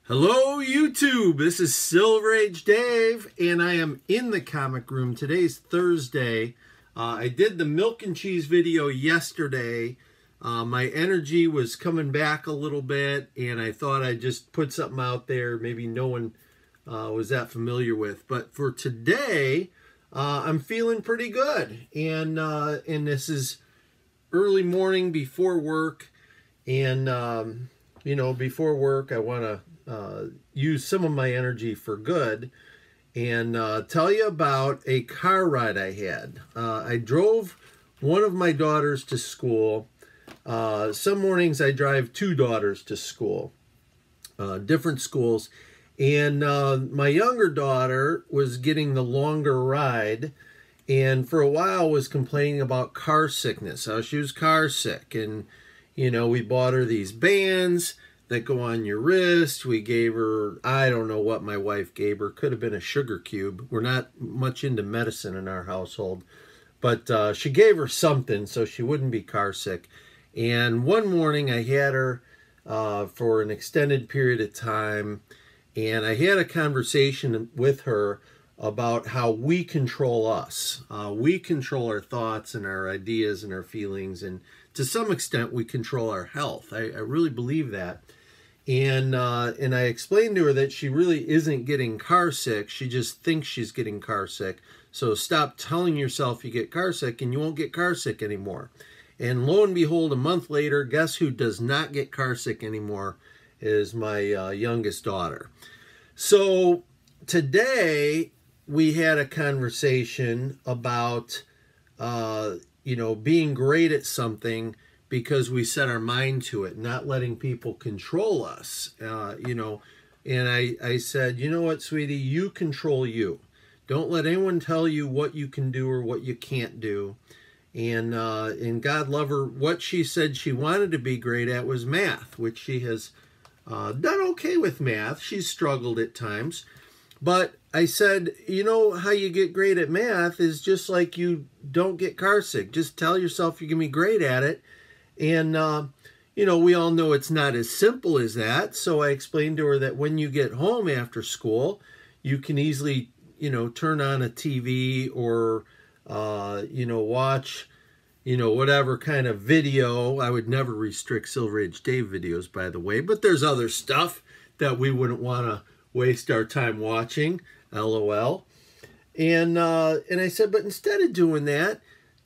Hello YouTube, this is Silver Age Dave and I am in the comic room. Today's Thursday. I did the milk and cheese video yesterday. My energy was coming back a little bit and I thought I'd just put something out there maybe no one was that familiar with. But for today, I'm feeling pretty good. And this is early morning before work. And, you know, before work I want to use some of my energy for good and tell you about a car ride I had. I drove one of my daughters to school. Some mornings I drive two daughters to school, different schools, and my younger daughter was getting the longer ride and for a while was complaining about car sickness. She was car sick, and you know, we bought her these bands that go on your wrist. We gave her, I don't know what my wife gave her. Could have been a sugar cube. We're not much into medicine in our household. But she gave her something so she wouldn't be car sick. And one morning I had her for an extended period of time. And I had a conversation with her about how we control us. We control our thoughts and our ideas and our feelings. And to some extent, we control our health. I really believe that. And I explained to her that she really isn't getting car sick. She just thinks she's getting car sick. So stop telling yourself you get car sick and you won't get car sick anymore. And lo and behold, a month later, guess who does not get car sick anymore is my youngest daughter. So today we had a conversation about, you know, being great at something because we set our mind to it, not letting people control us, you know. And I said, you know what, sweetie, you control you. Don't let anyone tell you what you can do or what you can't do. And God love her, what she said she wanted to be great at was math, which she has done okay with math. She's struggled at times. But I said, you know how you get great at math is just like you don't get car sick. Just tell yourself you're going to be great at it. And, you know, we all know it's not as simple as that. So I explained to her that when you get home after school, you can easily, you know, turn on a TV or, you know, watch, you know, whatever kind of video. I would never restrict Silver Age Dave videos, by the way. But there's other stuff that we wouldn't want to waste our time watching, LOL. And I said, but instead of doing that,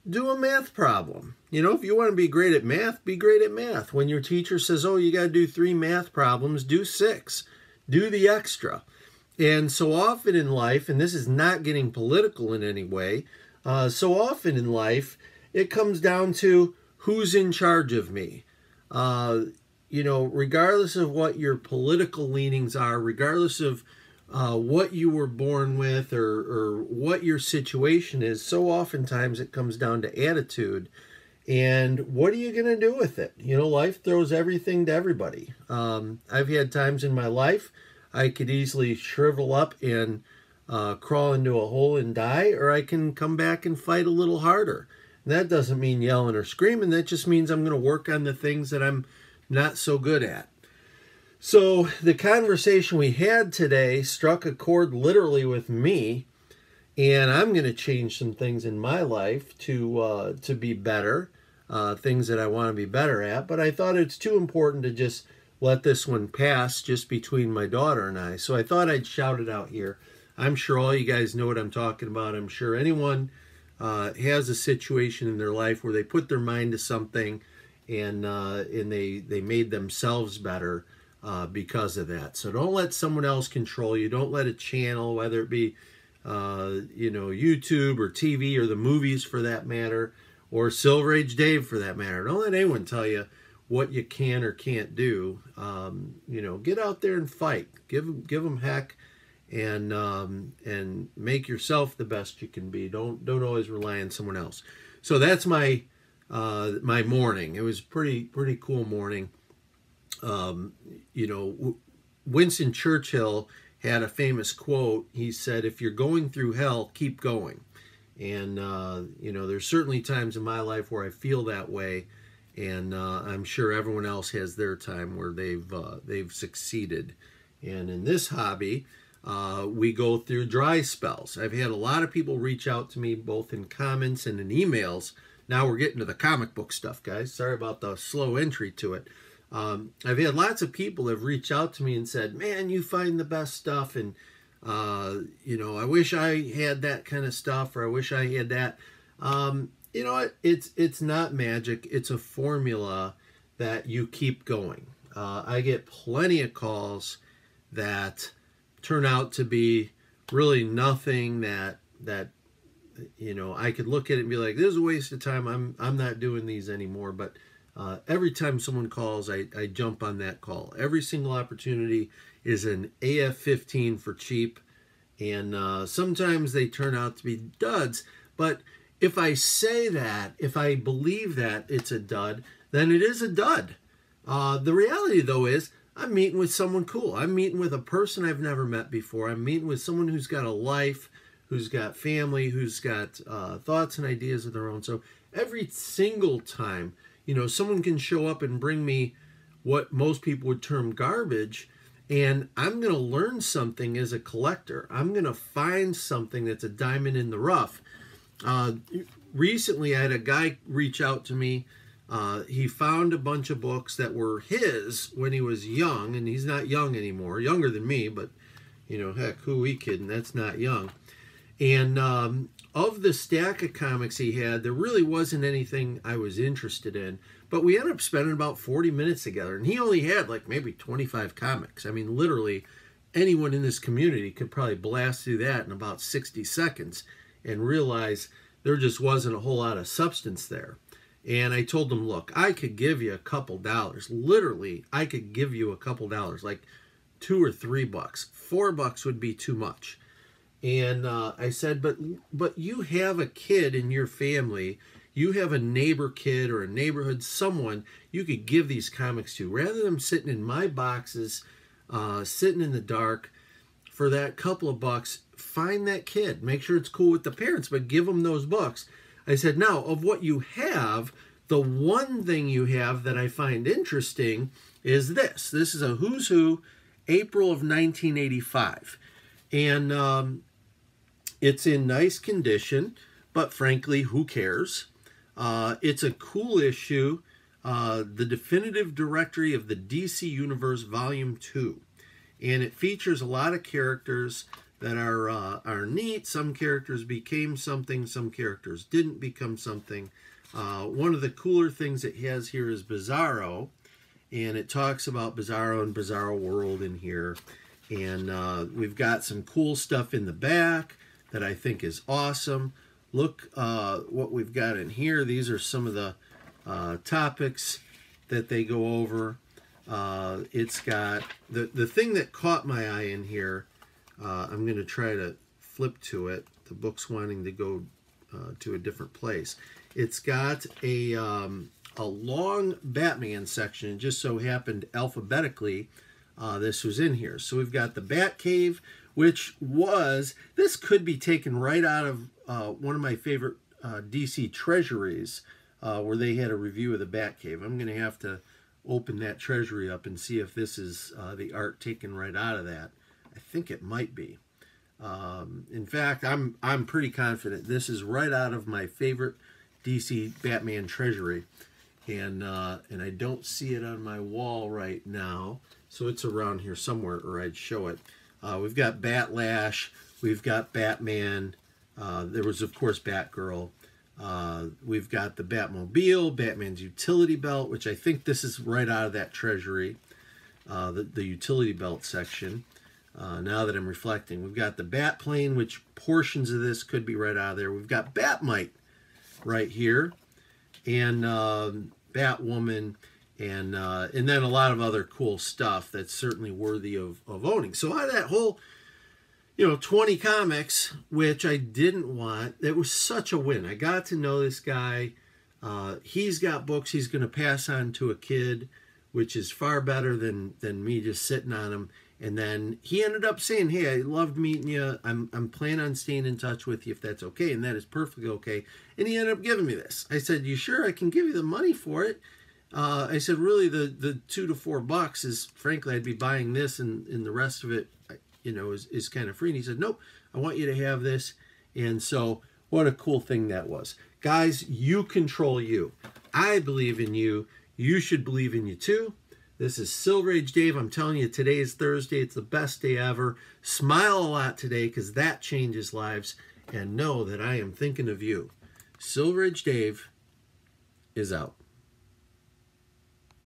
do a math problem. You know, if you want to be great at math, be great at math. When your teacher says, oh, you got to do 3 math problems, do 6. Do the extra. And so often in life, and this is not getting political in any way, so often in life, it comes down to who's in charge of me. You know, regardless of what your political leanings are, regardless of what you were born with or what your situation is, so oftentimes it comes down to attitude. And what are you going to do with it? You know, life throws everything to everybody. I've had times in my life I could easily shrivel up and crawl into a hole and die, or I can come back and fight a little harder. And that doesn't mean yelling or screaming. That just means I'm going to work on the things that I'm not so good at. So the conversation we had today struck a chord literally with me, and I'm going to change some things in my life to be better, things that I want to be better at. But I thought it's too important to just let this one pass just between my daughter and I. So I thought I'd shout it out here. I'm sure all you guys know what I'm talking about. I'm sure anyone has a situation in their life where they put their mind to something and they made themselves better because of that. So don't let someone else control you. Don't let a channel, whether it be you know, YouTube or TV or the movies for that matter, or Silver Age Dave for that matter. Don't let anyone tell you what you can or can't do. You know, get out there and fight. Give them heck, and make yourself the best you can be. Don't always rely on someone else. So that's my my morning. It was pretty cool morning. You know, Winston Churchill had a famous quote. He said, if you're going through hell, keep going. And, you know, there's certainly times in my life where I feel that way. And I'm sure everyone else has their time where they've succeeded. And in this hobby, we go through dry spells. I've had a lot of people reach out to me both in comments and in emails. Now we're getting to the comic book stuff, guys. Sorry about the slow entry to it. I've had lots of people have reached out to me and said, man, you find the best stuff, and you know, I wish I had that kind of stuff, or I wish I had that. You know what? It's not magic. It's a formula that you keep going. I get plenty of calls that turn out to be really nothing that you know, I could look at it and be like, this is a waste of time. I'm not doing these anymore. But every time someone calls, I jump on that call. Every single opportunity is an AF-15 for cheap. And sometimes they turn out to be duds. But if I say that, if I believe that it's a dud, then it is a dud. The reality, though, is I'm meeting with someone cool. I'm meeting with a person I've never met before. I'm meeting with someone who's got a life, who's got family, who's got thoughts and ideas of their own. So every single time, you know, someone can show up and bring me what most people would term garbage, and I'm going to learn something as a collector. I'm going to find something that's a diamond in the rough. Recently, I had a guy reach out to me. He found a bunch of books that were his when he was young, and he's not young anymore, younger than me, but, you know, heck, who we kidding? That's not young. And of the stack of comics he had, there really wasn't anything I was interested in, but we ended up spending about 40 minutes together, and he only had like maybe 25 comics. I mean, literally, anyone in this community could probably blast through that in about 60 seconds and realize there just wasn't a whole lot of substance there. And I told him, look, I could give you a couple dollars. Literally, I could give you a couple dollars, like $2 or $3. $4 would be too much. And I said, but you have a kid in your family. You have a neighbor kid or a neighborhood someone you could give these comics to. Rather than them sitting in my boxes, sitting in the dark, for that couple of bucks, find that kid. Make sure it's cool with the parents, but give them those books. I said, now, of what you have, the one thing you have that I find interesting is this. This is a Who's Who, April of 1985. And it's in nice condition, but frankly, who cares? It's a cool issue, the Definitive Directory of the DC Universe, Volume 2. And it features a lot of characters that are neat. Some characters became something, some characters didn't become something. One of the cooler things it has here is Bizarro, and it talks about Bizarro and Bizarro World in here. And we've got some cool stuff in the back that I think is awesome. Look what we've got in here. These are some of the topics that they go over. It's got the thing that caught my eye in here. I'm going to try to flip to it. The book's wanting to go to a different place. It's got a long Batman section. It just so happened alphabetically this was in here. So we've got the Batcave, which was, this could be taken right out of one of my favorite DC Treasuries, where they had a review of the Batcave. I'm going to have to open that Treasury up and see if this is the art taken right out of that. I think it might be. In fact, I'm pretty confident this is right out of my favorite DC Batman Treasury, and I don't see it on my wall right now, so it's around here somewhere, or I'd show it. We've got Batlash, we've got Batman. There was, of course, Batgirl. We've got the Batmobile, Batman's utility belt, which I think this is right out of that Treasury, the utility belt section. Now that I'm reflecting, we've got the Batplane, which portions of this could be right out of there. We've got Batmite right here, and Batwoman, and then a lot of other cool stuff that's certainly worthy of owning. So out of that whole, 20 comics, which I didn't want, it was such a win. I got to know this guy. He's got books he's going to pass on to a kid, which is far better than me just sitting on them. And then he ended up saying, hey, I loved meeting you. I'm planning on staying in touch with you if that's okay. And that is perfectly okay. And he ended up giving me this. I said, you sure? I can give you the money for it. I said, really, the $2 to $4 is, frankly, I'd be buying this, and the rest of it, is kind of free. And he said, nope, I want you to have this. And so what a cool thing that was. Guys, you control you. I believe in you. You should believe in you too. This is Silver Age Dave. I'm telling you, today is Thursday. It's the best day ever. Smile a lot today, because that changes lives. And know that I am thinking of you. Silver Age Dave is out.